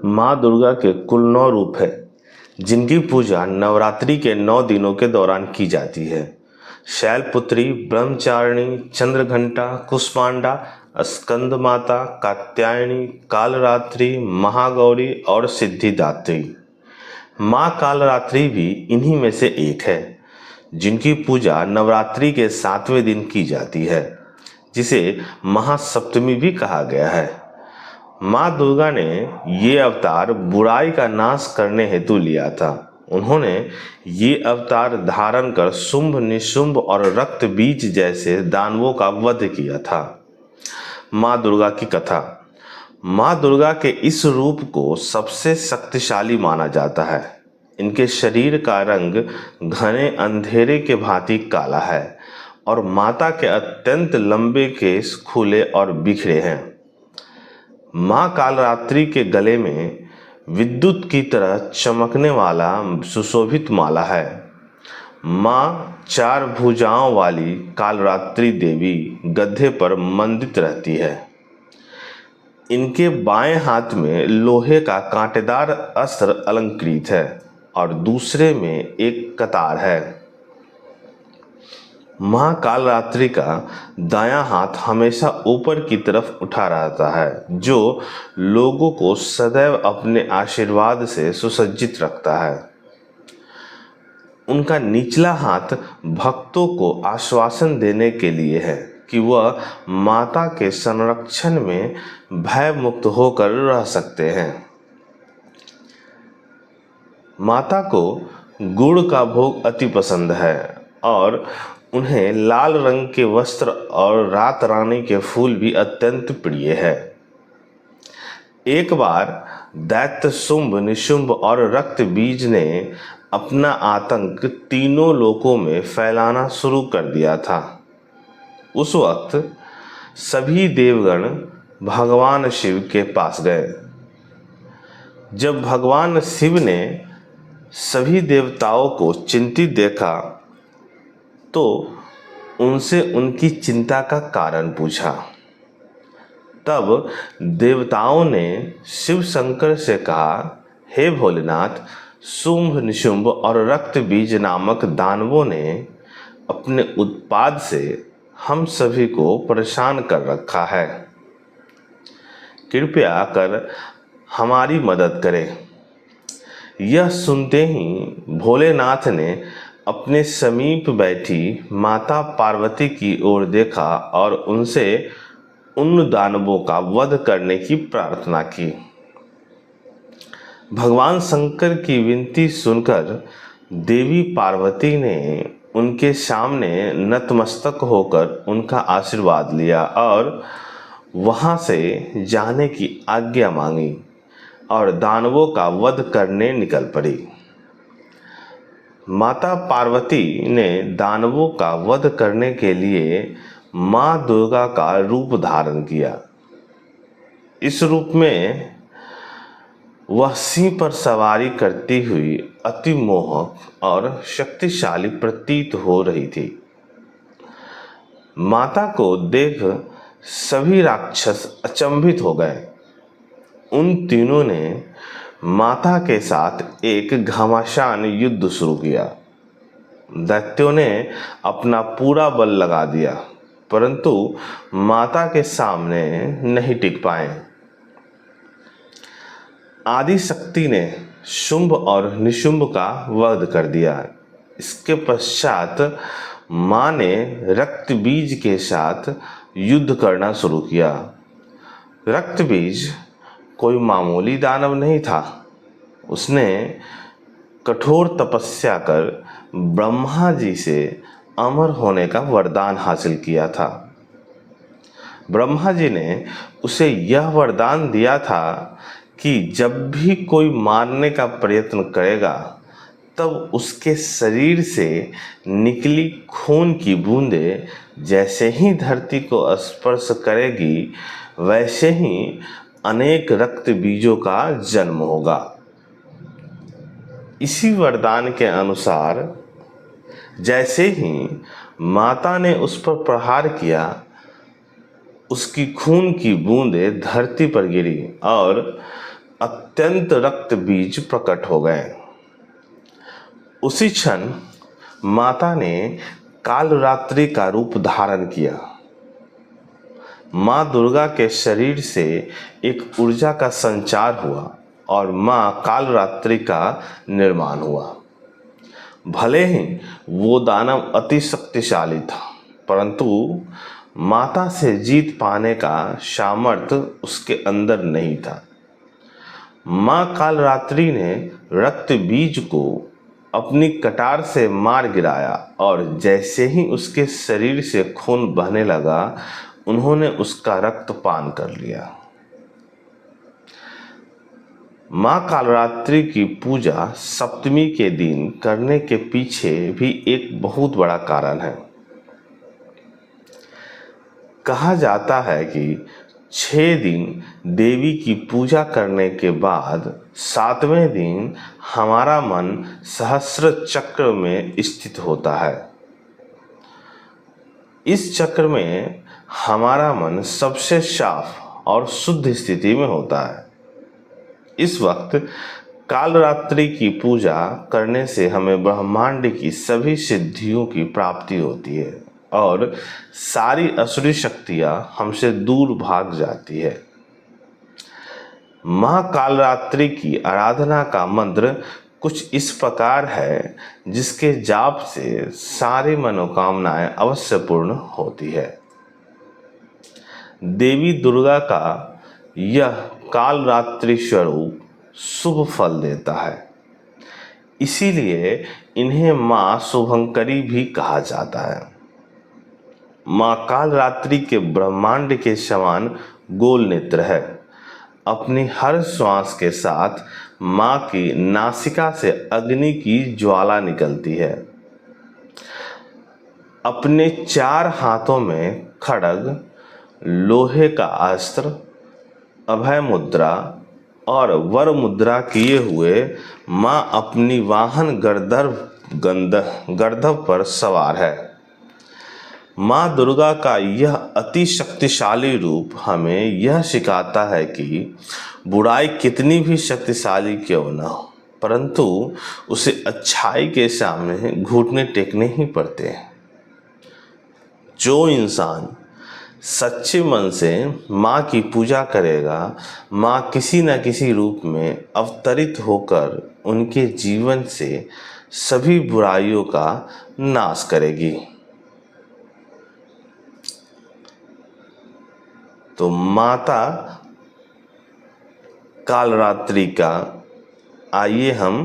माँ दुर्गा के कुल 9 रूप है, जिनकी पूजा नवरात्रि के 9 दिनों के दौरान की जाती है। शैलपुत्री, ब्रह्मचारिणी, चंद्रघंटा, कुष्मांडा, स्कंद माता, कात्यायनी, कालरात्रि, महागौरी और सिद्धिदात्री। माँ कालरात्रि भी इन्हीं में से एक है, जिनकी पूजा नवरात्रि के 7वें दिन की जाती है, जिसे महासप्तमी भी कहा गया है। माँ दुर्गा ने ये अवतार बुराई का नाश करने हेतु लिया था। उन्होंने ये अवतार धारण कर शुंभ, निशुंभ और रक्त बीज जैसे दानवों का वध किया था। माँ दुर्गा की कथा। माँ दुर्गा के इस रूप को सबसे शक्तिशाली माना जाता है। इनके शरीर का रंग घने अंधेरे के भांति काला है और माता के अत्यंत लंबे केश खुले और बिखरे हैं। माँ कालरात्रि के गले में विद्युत की तरह चमकने वाला सुशोभित माला है। माँ 4 भुजाओं वाली कालरात्रि देवी गधे पर मंडित रहती है। इनके बाएं हाथ में लोहे का कांटेदार अस्त्र अलंकृत है और दूसरे में एक कतार है। माँ कालरात्रि का दायां हाथ हमेशा ऊपर की तरफ उठा रहता है, जो लोगों को सदैव अपने आशीर्वाद से सुसज्जित रखता है। उनका निचला हाथ भक्तों को आश्वासन देने के लिए है कि वह माता के संरक्षण में भय मुक्त होकर रह सकते हैं। माता को गुड़ का भोग अति पसंद है और उन्हें लाल रंग के वस्त्र और रात रानी के फूल भी अत्यंत प्रिय है। एक बार दैत्य शुंभ, निशुंभ और रक्त बीज ने अपना आतंक तीनों लोकों में फैलाना शुरू कर दिया था। उस वक्त सभी देवगण भगवान शिव के पास गए। जब भगवान शिव ने सभी देवताओं को चिंतित देखा तो उनसे उनकी चिंता का कारण पूछा। तब देवताओं ने शिव शंकर से कहा, हे भोलेनाथ, शुंभ, निशुंभ और रक्त बीज नामक दानवों ने अपने उत्पात से हम सभी को परेशान कर रखा है। कृपया कर हमारी मदद करें। यह सुनते ही भोलेनाथ ने अपने समीप बैठी माता पार्वती की ओर देखा और उनसे उन दानवों का वध करने की प्रार्थना की। भगवान शंकर की विनती सुनकर देवी पार्वती ने उनके सामने नतमस्तक होकर उनका आशीर्वाद लिया और वहां से जाने की आज्ञा मांगी और दानवों का वध करने निकल पड़ी। माता पार्वती ने दानवों का वध करने के लिए माँ दुर्गा का रूप धारण किया। इस रूप में वह सिंह पर सवारी करती हुई अति मोहक और शक्तिशाली प्रतीत हो रही थी। माता को देख सभी राक्षस अचंभित हो गए। उन तीनों ने माता के साथ एक घमासान युद्ध शुरू किया। दैत्यों ने अपना पूरा बल लगा दिया, परंतु माता के सामने नहीं टिक पाए। आदि शक्ति ने शुंभ और निशुंभ का वध कर दिया। इसके पश्चात माँ ने रक्त बीज के साथ युद्ध करना शुरू किया। रक्त बीज कोई मामूली दानव नहीं था। उसने कठोर तपस्या कर ब्रह्मा जी से अमर होने का वरदान हासिल किया था। ब्रह्मा जी ने उसे यह वरदान दिया था कि जब भी कोई मारने का प्रयत्न करेगा, तब उसके शरीर से निकली खून की बूंदें जैसे ही धरती को स्पर्श करेगी, वैसे ही अनेक रक्त बीजों का जन्म होगा। इसी वरदान के अनुसार जैसे ही माता ने उस पर प्रहार किया, उसकी खून की बूंदें धरती पर गिरी और अत्यंत रक्त बीज प्रकट हो गए। उसी क्षण माता ने कालरात्रि का रूप धारण किया। माँ दुर्गा के शरीर से एक ऊर्जा का संचार हुआ और माँ कालरात्रि का निर्माण हुआ। भले ही वो दानव अति शक्तिशाली था, परंतु माता से जीत पाने का सामर्थ्य उसके अंदर नहीं था। माँ कालरात्रि ने रक्त बीज को अपनी कटार से मार गिराया और जैसे ही उसके शरीर से खून बहने लगा, उन्होंने उसका रक्त पान कर लिया। माँ कालरात्रि की पूजा सप्तमी के दिन करने के पीछे भी एक बहुत बड़ा कारण है। कहा जाता है कि 6 दिन देवी की पूजा करने के बाद 7वें दिन हमारा मन सहस्त्र चक्र में स्थित होता है। इस चक्र में हमारा मन सबसे साफ और शुद्ध स्थिति में होता है। इस वक्त कालरात्रि की पूजा करने से हमें ब्रह्मांड की सभी सिद्धियों की प्राप्ति होती है और सारी असुरी शक्तियां हमसे दूर भाग जाती है। माँ कालरात्रि की आराधना का मंत्र कुछ इस प्रकार है, जिसके जाप से सारी मनोकामनाएं अवश्य पूर्ण होती है। देवी दुर्गा का यह कालरात्रि स्वरूप शुभ फल देता है, इसीलिए इन्हें माँ शुभंकरी भी कहा जाता है। माँ कालरात्रि के ब्रह्मांड के समान गोल नेत्र है। अपनी हर श्वास के साथ माँ की नासिका से अग्नि की ज्वाला निकलती है। अपने 4 हाथों में खड्ग, लोहे का अस्त्र, अभय मुद्रा और वर मुद्रा किए हुए माँ अपनी वाहन गंधर्व पर सवार है। माँ दुर्गा का यह अति शक्तिशाली रूप हमें यह सिखाता है कि बुराई कितनी भी शक्तिशाली क्यों न हो, परंतु उसे अच्छाई के सामने घुटने टेकने ही पड़ते हैं। जो इंसान सच्चे मन से माँ की पूजा करेगा, माँ किसी न किसी रूप में अवतरित होकर उनके जीवन से सभी बुराइयों का नाश करेगी। तो माता कालरात्रि का आइए हम